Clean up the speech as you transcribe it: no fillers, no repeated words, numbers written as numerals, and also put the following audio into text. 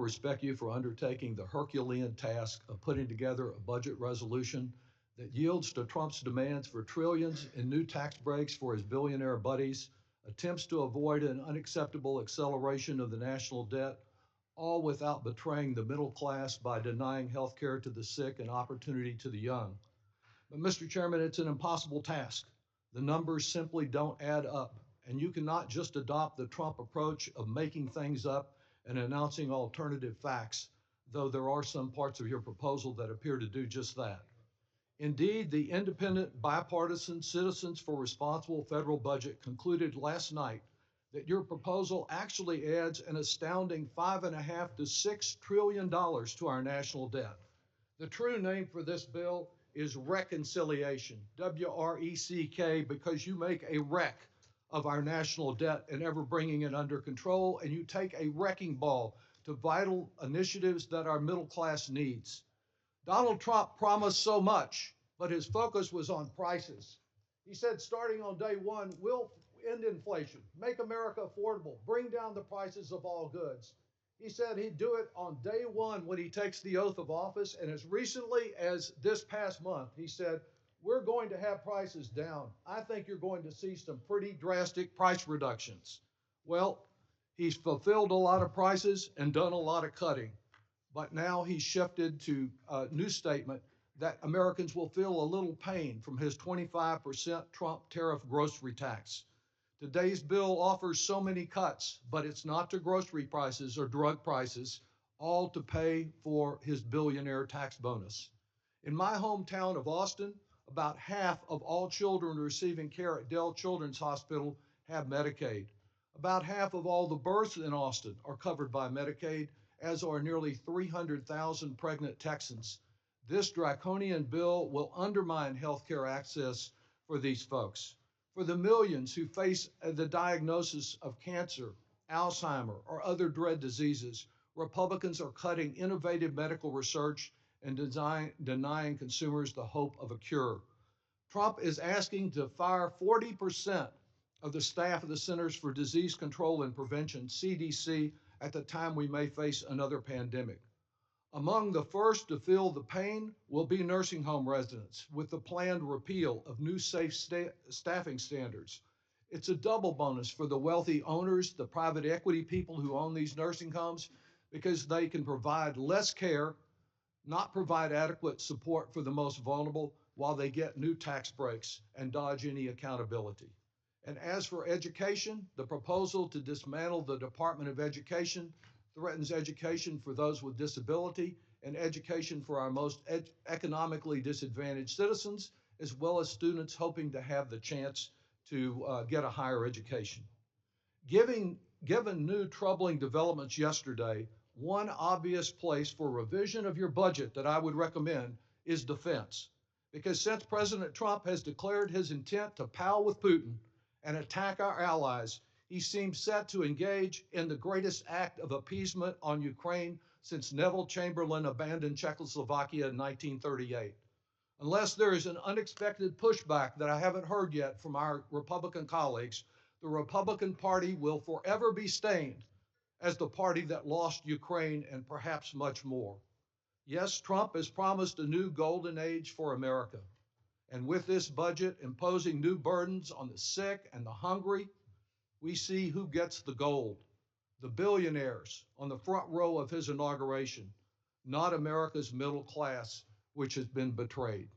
respect you for undertaking the Herculean task of putting together a budget resolution that yields to Trump's demands for trillions in new tax breaks for his billionaire buddies, attempts to avoid an unacceptable acceleration of the national debt, all without betraying the middle class by denying health care to the sick and opportunity to the young. But Mr. Chairman, it's an impossible task. The numbers simply don't add up, and you cannot just adopt the Trump approach of making things up and announcing alternative facts, though there are some parts of your proposal that appear to do just that. Indeed, the independent, bipartisan Citizens for Responsible Federal Budget concluded last night that your proposal actually adds an astounding $5.5 to $6 trillion to our national debt. The true name for this bill is reconciliation, W-R-E-C-K, because you make a wreck of our national debt and ever bringing it under control, and you take a wrecking ball to vital initiatives that our middle class needs. Donald Trump promised so much, but his focus was on prices. He said, starting on day one, we'll end inflation, make America affordable, bring down the prices of all goods. He said he'd do it on day one when he takes the oath of office, and as recently as this past month, he said, we're going to have prices down. I think you're going to see some pretty drastic price reductions. Well, he's fulfilled a lot of prices and done a lot of cutting. But now he's shifted to a new statement that Americans will feel a little pain from his 25% Trump tariff grocery tax. Today's bill offers so many cuts, but it's not to grocery prices or drug prices, all to pay for his billionaire tax bonus. In my hometown of Austin, about half of all children receiving care at Dell Children's Hospital have Medicaid. About half of all the births in Austin are covered by Medicaid, as are nearly 300,000 pregnant Texans. This draconian bill will undermine healthcare access for these folks. For the millions who face the diagnosis of cancer, Alzheimer, or other dread diseases, Republicans are cutting innovative medical research and denying consumers the hope of a cure. Trump is asking to fire 40% of the staff of the Centers for Disease Control and Prevention, CDC, at the time we may face another pandemic. Among the first to feel the pain will be nursing home residents with the planned repeal of new safe staffing standards. It's a double bonus for the wealthy owners, the private equity people who own these nursing homes, because they can provide less care, not provide adequate support for the most vulnerable, while they get new tax breaks and dodge any accountability. And as for education, the proposal to dismantle the Department of Education threatens education for those with disability and education for our most economically disadvantaged citizens, as well as students hoping to have the chance to get a higher education. Given new troubling developments yesterday, one obvious place for revision of your budget that I would recommend is defense. Because since President Trump has declared his intent to pal with Putin and attack our allies, he seems set to engage in the greatest act of appeasement on Ukraine since Neville Chamberlain abandoned Czechoslovakia in 1938. Unless there is an unexpected pushback that I haven't heard yet from our Republican colleagues, the Republican Party will forever be stained as the party that lost Ukraine and perhaps much more. Yes, Trump has promised a new golden age for America. And with this budget imposing new burdens on the sick and the hungry, we see who gets the gold. The billionaires on the front row of his inauguration, not America's middle class, which has been betrayed.